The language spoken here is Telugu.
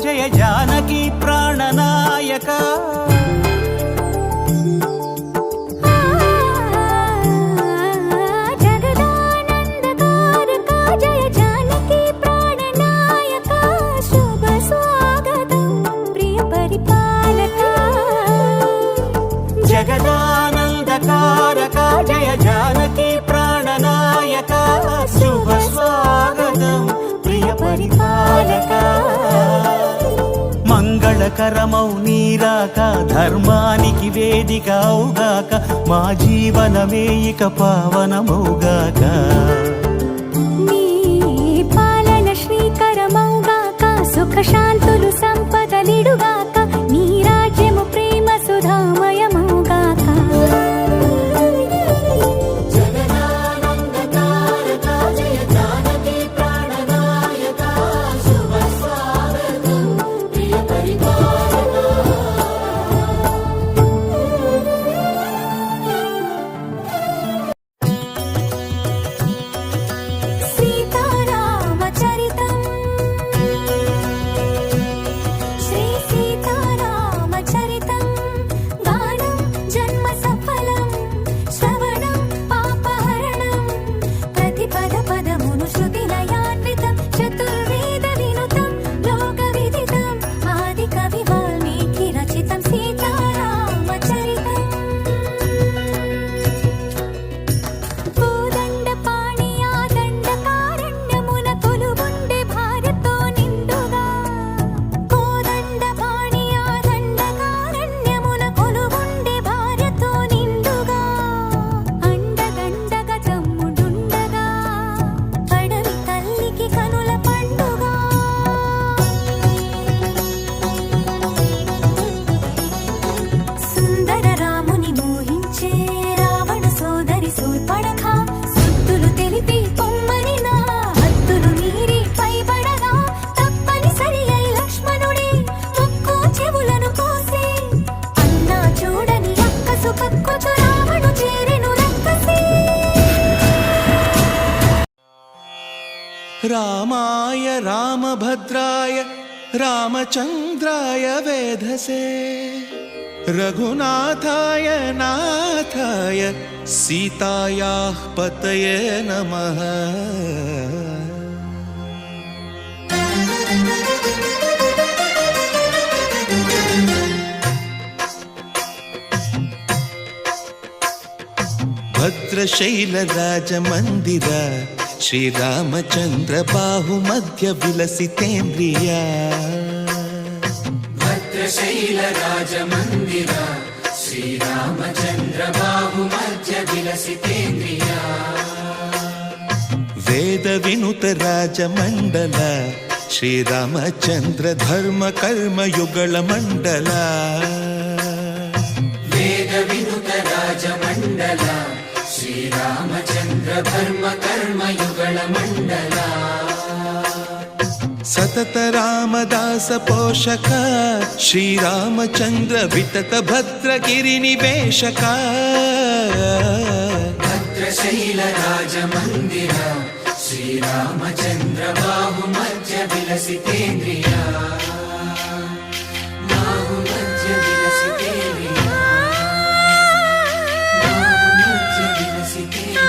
జయ జానకి ప్రాణనాయక జగదానందకారక జయ జానకి ప్రాణనాయక శుభ స్వాగతం ప్రియ పరిపాలక జగదానందకారక జయ జానకి ప్రాణనాయక శుభ స్వాగతం ప్రియ పరిపాలక మంగళకరమౌ నీరాక ధర్మానికి వేదిక అవుగాక మా జీవనమే ఇక పావనమౌగాక నీ పాలన శ్రీకరమౌగాక సుఖ శాంతులు సంపదలిడుగాక నీ రాజ్యము ప్రేమ సుధామయమౌగాక రామాయ రామభద్రాయ రామచంద్రాయ వేధసే రఘునాథాయ నాథాయ సీతాయాః పతయే నమః భద్రశైలరాజమందిర శ్రీరామచంద్ర బాహుమధ్య విలసితేంద్రియా భద్రశైలరాజమందిర శ్రీరామచంద్ర బాహుమధ్య విలసితేంద్రియా వేద వినుత రాజమండల శ్రీరామచంద్ర ధర్మ కర్మయుగళ మండల వేద వినుత రాజమండల శ్రీరామచంద్ర ధర్మ కర్మయుగళ మండల సతత రామదాస పోషక శ్రీరామచంద్ర వితత భద్రగిరి నివేశక భద్రశైల రాజమందిర శ్రీరామచంద్ర బాహుమధ్య విలసితేంద్రియా బాహుమధ్య విలసితేంద్రియా బాహుమధ్య విలసితేంద్రియా